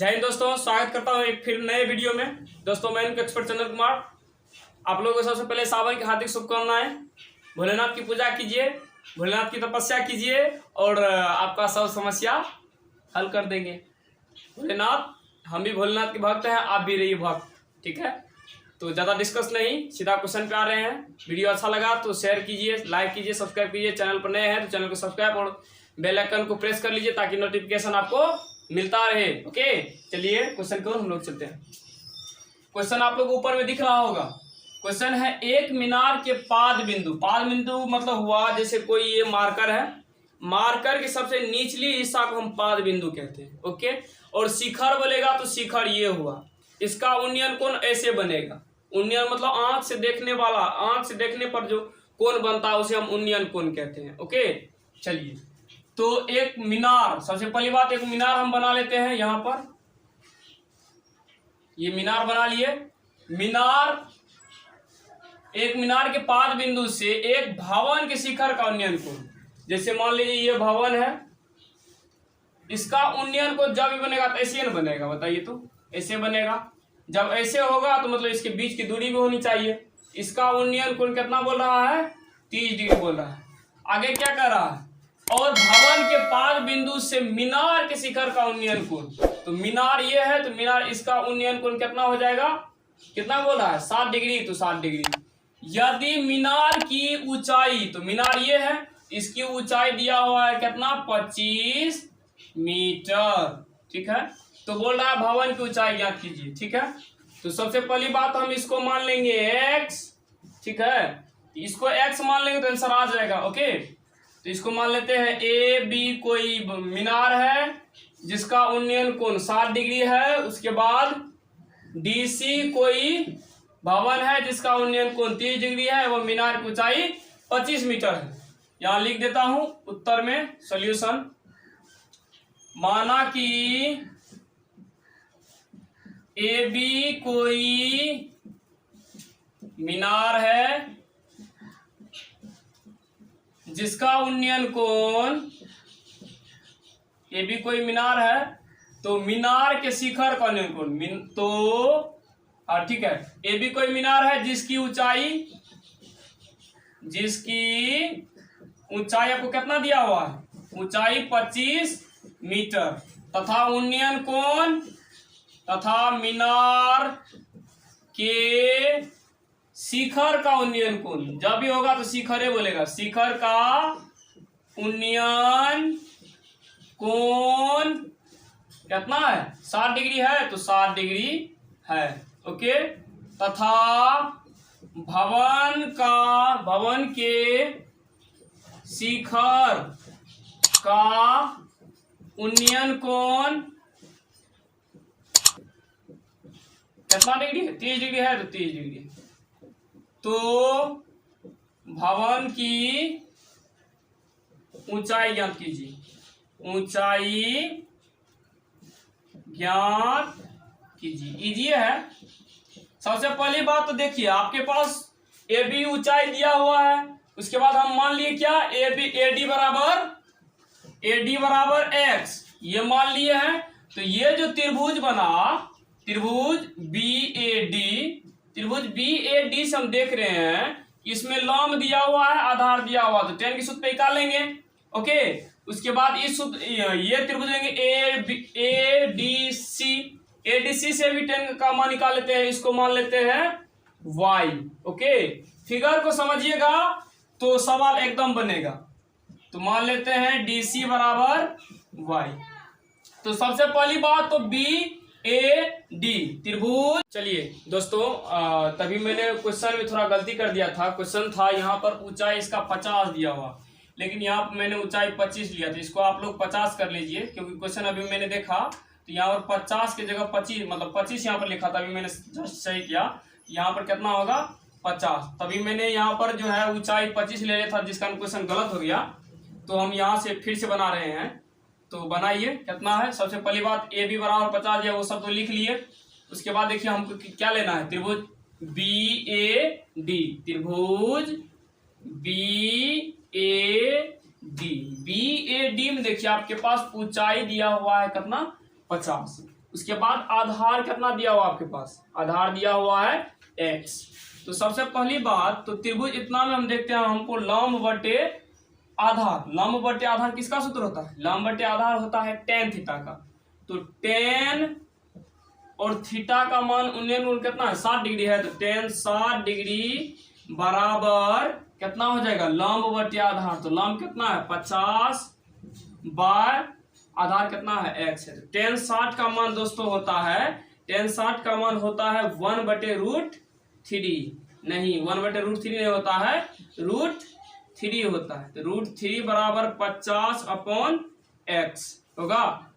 जय हिंद दोस्तों, स्वागत करता हूँ एक फिर नए वीडियो में। दोस्तों मैं इनका एक्सपर्ट चंदन कुमार। आप लोगों को सबसे पहले सावन की हार्दिक शुभकामनाएं। भोलेनाथ की पूजा कीजिए, भोलेनाथ की तपस्या कीजिए और आपका सब समस्या हल कर देंगे भोलेनाथ। हम भी भोलेनाथ के भक्त हैं, आप भी रहिए भक्त, ठीक है। तो ज़्यादा डिस्कस नहीं, सीधा क्वेश्चन पे आ रहे हैं। वीडियो अच्छा लगा तो शेयर कीजिए, लाइक कीजिए, सब्सक्राइब कीजिए। चैनल पर नए हैं तो चैनल को सब्सक्राइब और बेल आइकन को प्रेस कर लीजिए ताकि नोटिफिकेशन आपको मिलता रहे। ओके, चलिए क्वेश्चन को हम लोग चलते हैं। क्वेश्चन आप लोग ऊपर में दिख रहा होगा। क्वेश्चन है एक मीनार के पाद बिंदु मतलब हुआ जैसे कोई ये मार्कर है, मार्कर के सबसे निचली हिस्सा को हम पाद बिंदु कहते हैं। ओके, और शिखर बोलेगा तो शिखर ये हुआ, इसका उन्नयन कोण ऐसे बनेगा। उन्नयन मतलब आंख से देखने वाला, आंख से देखने पर जो कोण बनता है उसे हम उन्नयन कोण कहते हैं। ओके, चलिए तो एक मीनार, सबसे पहली बात एक मीनार हम बना लेते हैं। यहां पर ये मीनार बना लिए। मीनार, एक मीनार के पाद बिंदु से एक भवन के शिखर का उन्नयन कोण, जैसे मान लीजिए ये भवन है, इसका उन्नयन कोण जब भी बनेगा तो ऐसे न बनेगा, बताइए तो ऐसे बनेगा। जब ऐसे होगा तो मतलब इसके बीच की दूरी भी होनी चाहिए। इसका उन्नयन कोण कितना बोल रहा है? 30 डिग्री बोल रहा है। आगे क्या कर रहा है? और भवन के पाद बिंदु से मीनार के शिखर का उन्नयन कोण, तो मीनार ये है तो मीनार, इसका उन्नयन कोण कितना हो जाएगा? कितना बोल रहा है? 7 डिग्री, तो 7 डिग्री। यदि मीनार की ऊंचाई, तो मीनार ये है, इसकी ऊंचाई दिया हुआ है कितना? 25 मीटर, ठीक है। तो बोल रहा है भवन की ऊंचाई ज्ञात कीजिए, ठीक है। तो सबसे पहली बात हम इसको मान लेंगे x, ठीक है। इसको x मान लेंगे तो आंसर आ जाएगा। ओके, तो इसको मान लेते हैं ए बी कोई मीनार है जिसका उन्नयन कोण 7 डिग्री है। उसके बाद डी सी कोई भवन है जिसका उन्नयन कोण 30 डिग्री है एवं मीनार की ऊंचाई 25 मीटर है। यहां लिख देता हूं उत्तर में सॉल्यूशन। माना कि ए बी कोई मीनार है जिसका उन्नयन कोण, ए बी कोई मीनार है तो मीनार के शिखर का उन्नयन कोण, तो ठीक है, ए बी कोई मीनार है जिसकी ऊंचाई आपको कितना दिया हुआ है? ऊंचाई 25 मीटर तथा उन्नयन कोण, तथा मीनार के शिखर का उन्नयन कोण, जब भी होगा तो शिखर बोलेगा, शिखर का उन्नयन कोण कितना है? 7 डिग्री है तो 7 डिग्री है। ओके, तथा भवन के शिखर का उन्नयन कोण कितना डिग्री है? 30 डिग्री है तो 30 डिग्री। तो भवन की ऊंचाई ज्ञात कीजिए, ऊंचाई ज्ञात कीजिए। इजी है। सबसे पहली बात तो देखिए आपके पास ए बी ऊंचाई दिया हुआ है, उसके बाद हम मान लिए क्या? ए डी बराबर एक्स, ये मान लिए हैं। तो ये जो त्रिभुज बना, त्रिभुज बी ए डी से हम देख रहे हैं, इसमें लंब दिया हुआ है, आधार दिया हुआ, तो tan के सूत्र पे निकालेंगे। ओके, उसके बाद इस सूत्र, ये त्रिभुज लेंगे ए डी सी से भी tan का मान निकाल लेते हैं, इसको मान लेते हैं y। ओके, फिगर को समझिएगा तो सवाल एकदम बनेगा। तो मान लेते हैं डी सी बराबर y। तो सबसे पहली बात तो बी ए डी त्रिभुज। चलिए दोस्तों, तभी मैंने क्वेश्चन में थोड़ा गलती कर दिया था। क्वेश्चन था यहाँ पर ऊंचाई इसका 50 दिया हुआ, लेकिन यहाँ पर मैंने ऊंचाई 25 लिया था। इसको आप लोग 50 कर लीजिए, क्योंकि क्वेश्चन अभी मैंने देखा तो यहाँ पर 50 की जगह 25 मतलब 25 यहाँ पर लिखा था। अभी मैंने जस्ट सही किया, यहाँ पर कितना होगा? 50। तभी मैंने यहाँ पर जो है ऊंचाई 25 ले लिया था, जिसका क्वेश्चन गलत हो गया। तो हम यहाँ से फिर से बना रहे हैं, तो बनाइए। कितना है? सबसे पहली बात ए बी बराबर 50 है, वो सब तो लिख लिए। उसके बाद देखिए हमको क्या लेना है? त्रिभुज बी ए डी, त्रिभुज बी ए डी में देखिए आपके पास ऊंचाई दिया हुआ है कितना? 50। उसके बाद आधार कितना दिया हुआ आपके पास, आधार दिया हुआ है x। तो सबसे पहली बात तो त्रिभुज इतना में हम देखते हैं हमको लंब बटे आधार, लंब बटे आधार किसका सूत्र होता है, लंब बटे आधार होता है tan थीटा का। तो tan और थीटा का मान उन्नयन कोण कितना है 60 डिग्री है, तो tan 60 डिग्री बराबर कितना हो जाएगा लंब बटे आधार। तो लंब कितना है 50 बाय आधार कितना है x है। तो tan 60 का मान दोस्तों होता है, tan 60 का मान होता है 1/√3, नहीं 1/√3 नहीं होता है, √3 होता है। तो √3 बराबर 50/x होगा,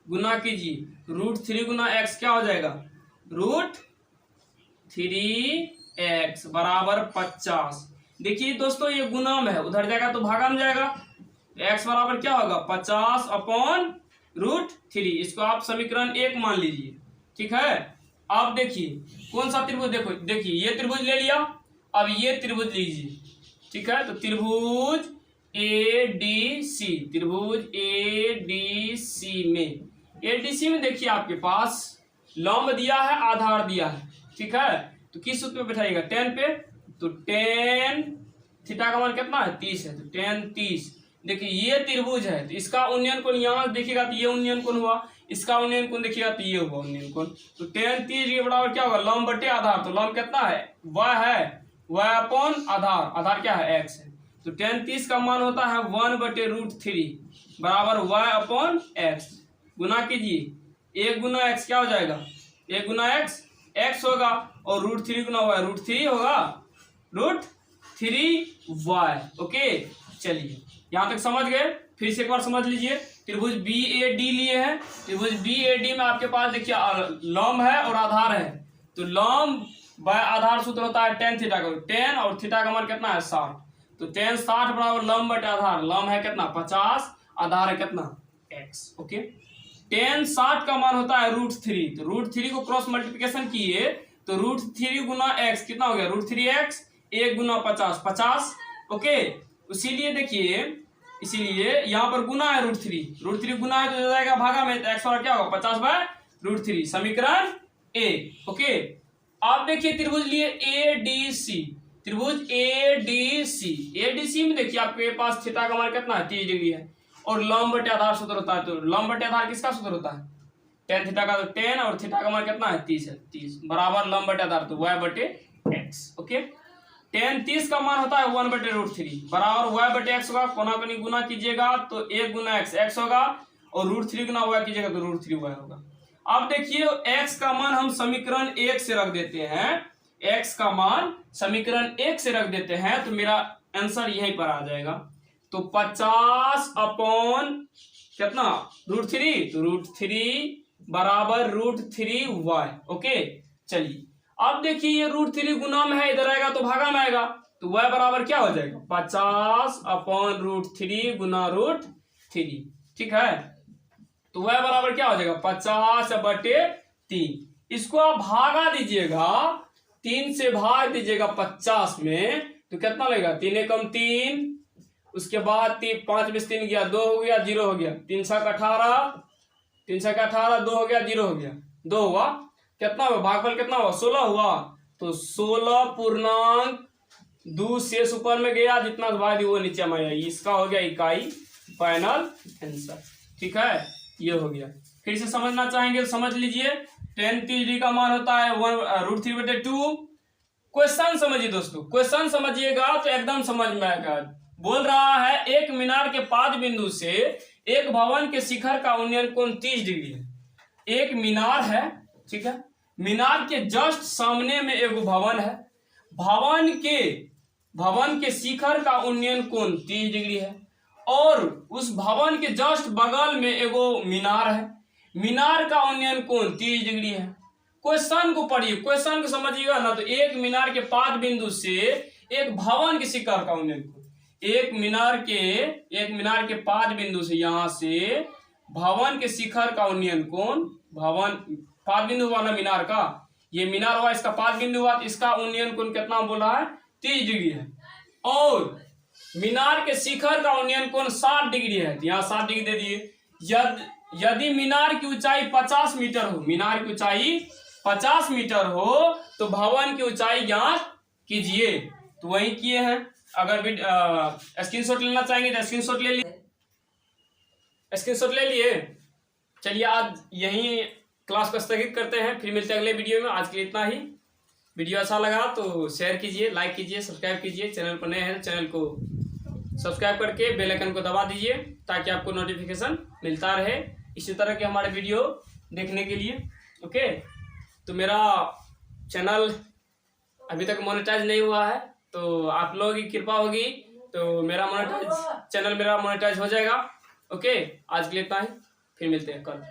गुना कीजिए, √3 गुना x क्या हो जाएगा √3x बराबर 50। देखिए दोस्तों ये गुना में है, उधर जाएगा तो भागा में जाएगा, x बराबर क्या होगा 50/√3। इसको आप समीकरण 1 मान लीजिए, ठीक है। अब देखिए कौन सा त्रिभुज, देखो देखिए ये त्रिभुज ले लिया, अब ये त्रिभुज लीजिए, ठीक है। तो त्रिभुज ADC, त्रिभुज ADC में देखिए आपके पास लंब दिया है आधार दिया है, ठीक है। तो किस सूत्र पे बैठाइएगा tan पे, तो tan थीटा का मान कितना है 30 है, तो tan 30। देखिए ये त्रिभुज है तो इसका उन्नयन कोण यहाँ देखिएगा तो ये उन्नयन कोण हुआ, इसका उन्नयन कोण देखिएगा तो ये हुआ उन्नयन कोण। तो tan 30 के बराबर क्या होगा लंब बटे आधार, तो लंब कितना है y है, y अपॉन आधार, आधार क्या है x है। तो tan 30 का मान होता है 1/√3 बराबर y अपॉन x। गुना कीजिए, 1 गुना x क्या हो जाएगा 1 गुना x होगा, और √3 गुना y √3 होगा, √3y। ओके चलिए यहां तक समझ गए। फिर से एक बार समझ लीजिए, त्रिभुज BAD लिए हैं, त्रिभुज BAD में आपके पास देखिए लंब है और आधार है। तो लंब बाय आधार सूत्र होता है tan थीटा का, tan और थीटा का मान कितना है 60। तो tan 60 बराबर लंब बटे आधार, लंब है कितना 50, आधार है कितना x। ओके tan 60 का मान होता है √3, तो √3 को क्रॉस मल्टीप्लिकेशन किए तो √3 गुना x कितना हो गया √3x, 1 गुना 50। ओके इसीलिए देखिए, इसीलिए यहाँ पर गुना है √3 गुना है तो जाएगा भागा में, तो x और क्या होगा 50/√3, समीकरण A। ओके आप देखिए त्रिभुज लिए ADC, त्रिभुज ADC में देखिए आपके पास थीटा का मान कितना है 30 डिग्री है, और लंब बटे आधार सूत्र होता है। तो लंब बटे आधार किसका सूत्र होता है tan थीटा का, तो tan और थीटा का मान कितना है 30 है, 30 बराबर लंब बटे आधार तो y/x। ओके tan 30 का मान होता है 1/√3 बराबर y/x होगा, कोना कोनी गुना कीजिएगा तो 1 गुना x होगा, और √3 गुना y कीजिएगा तो √3y होगा। अब देखिए x का मान हम समीकरण 1 से रख देते हैं, x का मान समीकरण 1 से रख देते हैं, तो मेरा आंसर यहीं पर आ जाएगा। तो 50 अपॉन कितना √3, तो √3 बराबर √3y। ओके चलिए अब देखिए ये √3 गुना में है, इधर आएगा तो भागा में आएगा, तो y बराबर क्या हो जाएगा 50 अपॉन √3 गुना √3, ठीक है। तो y बराबर क्या हो जाएगा 50/3। इसको आप भागा दीजिएगा, 3 से भाग दीजिएगा 50 में, तो कितना लगेगा 3 एकम 3, उसके बाद 5 में 3 गया 2 हो गया 0 हो गया, 3 छक 18, 3 छक 18, 2 हो गया 0 हो गया, 2 हुआ, कितना हुआ भागफल कितना हुआ 16 हुआ। तो 16.2 शेष ऊपर में गया, जितना भाग वो नीचे में आया, इसका हो गया इकाई फाइनल आंसर, ठीक है ये हो गया। फिर से समझना चाहेंगे तो समझ लीजिए, tan 30 डिग्री का मान होता है √3/2। क्वेश्चन समझिए दोस्तों, क्वेश्चन समझिएगा तो एकदम समझ में आएगा। बोल रहा है एक मीनार के पाद बिंदु से एक भवन के शिखर का उन्नयन कोण 30 डिग्री है। एक मीनार है, ठीक है, मीनार के जस्ट सामने में एक भवन है, भवन के शिखर का उन्नयन कोण 30 डिग्री है, और उस भवन के जस्ट बगल में एगो मीनार है, मीनार का उन्नयन कोण 30 डिग्री है। क्वेश्चन को पढ़िए, क्वेश्चन को समझिएगा ना, तो एक मीनार के पाद बिंदु से एक भवन के शिखर का उन्नयन कोण, एक मीनार के पाद बिंदु से यहां से भवन के शिखर का उन्नयन कोण, भवन पाद बिंदु हुआ ना मीनार का, ये मीनार हुआ इसका पाद बिंदु हुआ, इसका उन्नयन कोण कितना बोला है 30 डिग्री है, और मीनार के शिखर का उन्नयन कोण 60 डिग्री है, तो यहाँ 60 डिग्री दे दिए। यदि मीनार की ऊंचाई 50 मीटर हो, मीनार की ऊंचाई 50 मीटर हो तो भवन की ऊंचाई ज्ञात कीजिए। तो वही किए हैं। अगर भी स्क्रीनशॉट लेना चाहेंगे तो स्क्रीनशॉट ले लिए, स्क्रीनशॉट ले लिए। चलिए आज यहीं क्लास को स्थगित करते हैं, फिर मिलते हैं अगले वीडियो में। आज के लिए इतना ही। वीडियो अच्छा लगा तो शेयर कीजिए, लाइक कीजिए, सब्सक्राइब कीजिए। चैनल पर नए हैं चैनल को सब्सक्राइब करके बेल आइकन को दबा दीजिए ताकि आपको नोटिफिकेशन मिलता रहे इसी तरह के हमारे वीडियो देखने के लिए। ओके, तो मेरा चैनल अभी तक मोनेटाइज नहीं हुआ है, तो आप लोगों की कृपा होगी तो मेरा चैनल मेरा मोनेटाइज हो जाएगा। ओके, आज के लिए इतना ही, फिर मिलते हैं कल।